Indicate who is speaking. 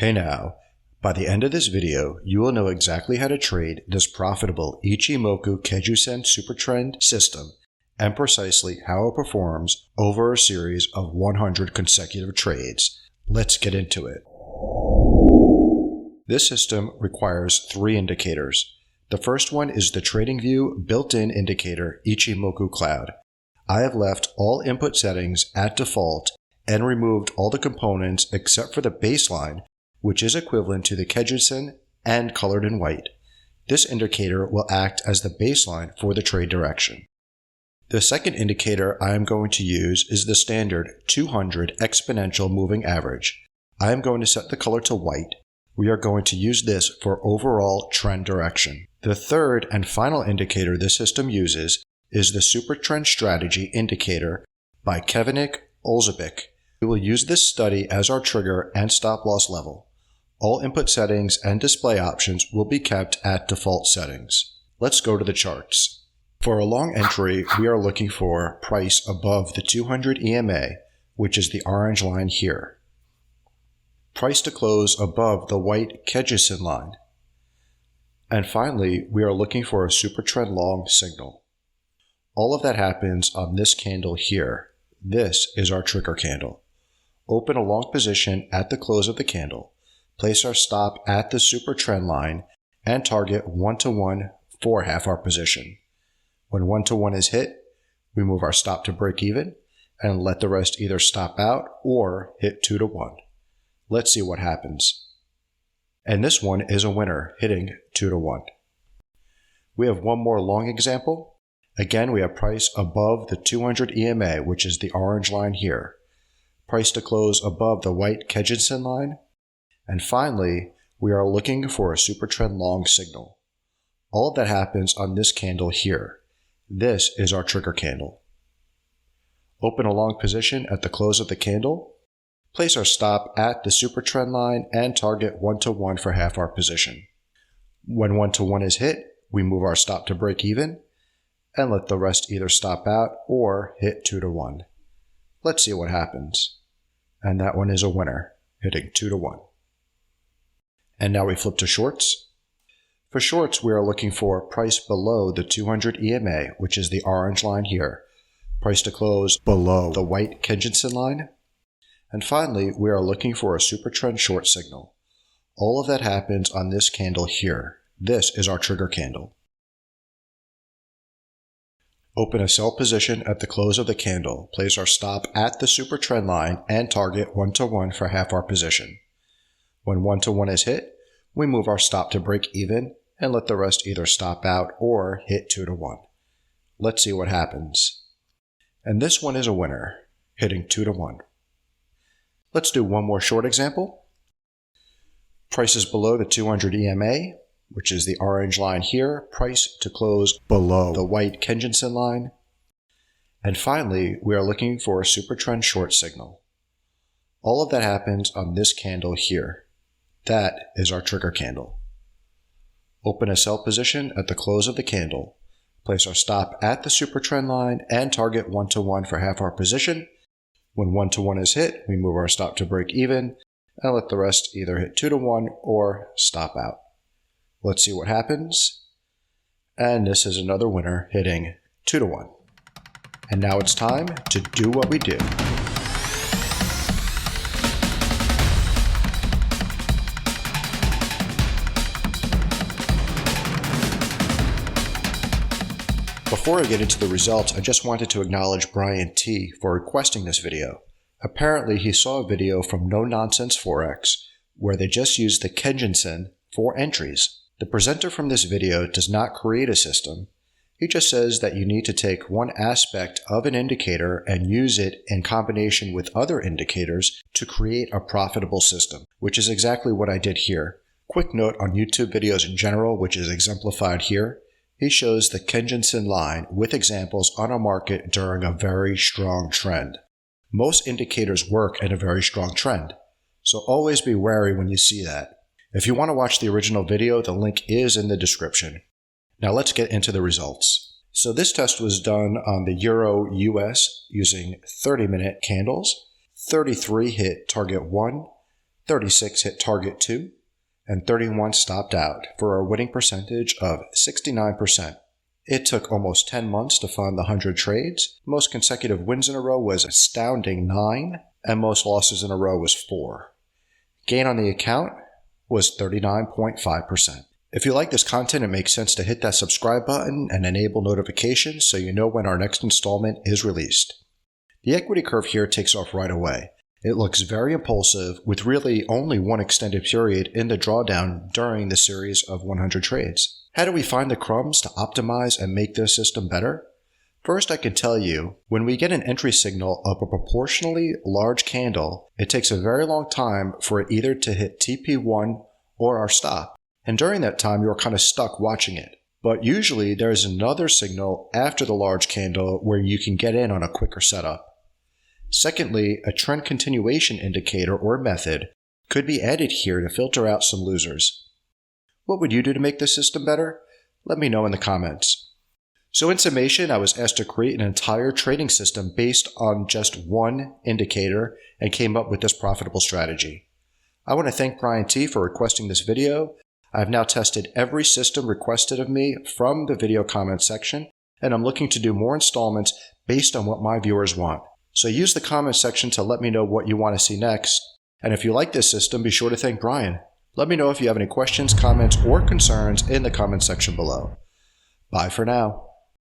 Speaker 1: Hey now, by the end of this video, you will know exactly how to trade this profitable Ichimoku Keijūsen Supertrend system and precisely how it performs over a series of 100 consecutive trades. Let's get into it. This system requires 3 indicators. The first one is the TradingView built-in indicator Ichimoku Cloud. I have left all input settings at default and removed all the components except for the baseline, which is equivalent to the Keijūsen and colored in white. This indicator will act as the baseline for the trade direction. The second indicator I am going to use is the standard 200 exponential moving average. I am going to set the color to white. We are going to use this for overall trend direction. The third and final indicator this system uses is the Supertrend Strategy indicator by Kevinick Olszewicz. We will use this study as our trigger and stop loss level. All input settings and display options will be kept at default settings. Let's go to the charts. For a long entry, we are looking for price above the 200 EMA, which is the orange line here. Price to close above the white Keijūsen line. And finally, we are looking for a Supertrend long signal. All of that happens on this candle here. This is our trigger candle. Open a long position at the close of the candle. Place our stop at the Supertrend line and target 1-to-1 for half our position. When 1-to-1 is hit, we move our stop to break even and let the rest either stop out or hit 2-to-1. Let's see what happens. And this one is a winner, hitting 2-to-1. We have one more long example. Again, we have price above the 200 EMA, which is the orange line here. Price to close above the white Keijūsen line. And finally, we are looking for a Supertrend long signal. All of that happens on this candle here. This is our trigger candle. Open a long position at the close of the candle. Place our stop at the Supertrend line and target 1-to-1 for half our position. When 1-to-1 is hit, we move our stop to break even and let the rest either stop out or hit 2-to-1. Let's see what happens. And that one is a winner, hitting 2-to-1. And now we flip to shorts. For shorts, we are looking for price below the 200 EMA, which is the orange line here. Price to close below the white Keijūsen line. And finally, we are looking for a Supertrend short signal. All of that happens on this candle here. This is our trigger candle. Open a sell position at the close of the candle. Place our stop at the Supertrend line and target 1-to-1 for half our position. When 1-to-1 is hit, we move our stop to break even and let the rest either stop out or hit 2-to-1. Let's see what happens. And this one is a winner, hitting 2-to-1. Let's do one more short example. Price is below the 200 EMA, which is the orange line here. Price to close below the white Keijūsen line. And finally, we are looking for a Supertrend short signal. All of that happens on this candle here. That is our trigger candle. Open a sell position at the close of the candle. Place our stop at the Supertrend line and target 1-to-1 for half our position. When 1-to-1 is hit, we move our stop to break even and let the rest either hit 2-to-1 or stop out. Let's see what happens. And this is another winner, hitting 2-to-1. And now it's time to do what we do. Before I get into the results, I just wanted to acknowledge Brian T. for requesting this video. Apparently, he saw a video from No Nonsense Forex where they just used the Keijūsen for entries. The presenter from this video does not create a system. He just says that you need to take one aspect of an indicator and use it in combination with other indicators to create a profitable system, which is exactly what I did here. Quick note on YouTube videos in general, which is exemplified here. He shows the Keijūsen line with examples on a market during a very strong trend. Most indicators work in a very strong trend, so always be wary when you see that. If you want to watch the original video, the link is in the description. Now let's get into the results. So this test was done on the Euro US using 30-minute candles. 33 hit target 1, 36 hit target 2, and 31 stopped out for a winning percentage of 69%. It took almost 10 months to fund the 100 trades. Most consecutive wins in a row was astounding 9, and most losses in a row was 4. Gain on the account was 39.5%. If you like this content, it makes sense to hit that subscribe button and enable notifications so you know when our next installment is released. The equity curve here takes off right away. It looks very impulsive, with really only one extended period in the drawdown during the series of 100 trades. How do we find the crumbs to optimize and make this system better? First, I can tell you, when we get an entry signal of a proportionally large candle, it takes a very long time for it either to hit TP1 or our stop. And during that time, you're kind of stuck watching it. But usually, there's another signal after the large candle where you can get in on a quicker setup. Secondly, a trend continuation indicator or method could be added here to filter out some losers. What would you do to make this system better? Let me know in the comments. So in summation, I was asked to create an entire trading system based on just one indicator and came up with this profitable strategy. I want to thank Brian T for requesting this video. I've now tested every system requested of me from the video comment section, and I'm looking to do more installments based on what my viewers want. So use the comment section to let me know what you want to see next. And if you like this system, be sure to thank Brian. Let me know if you have any questions, comments, or concerns in the comment section below. Bye for now.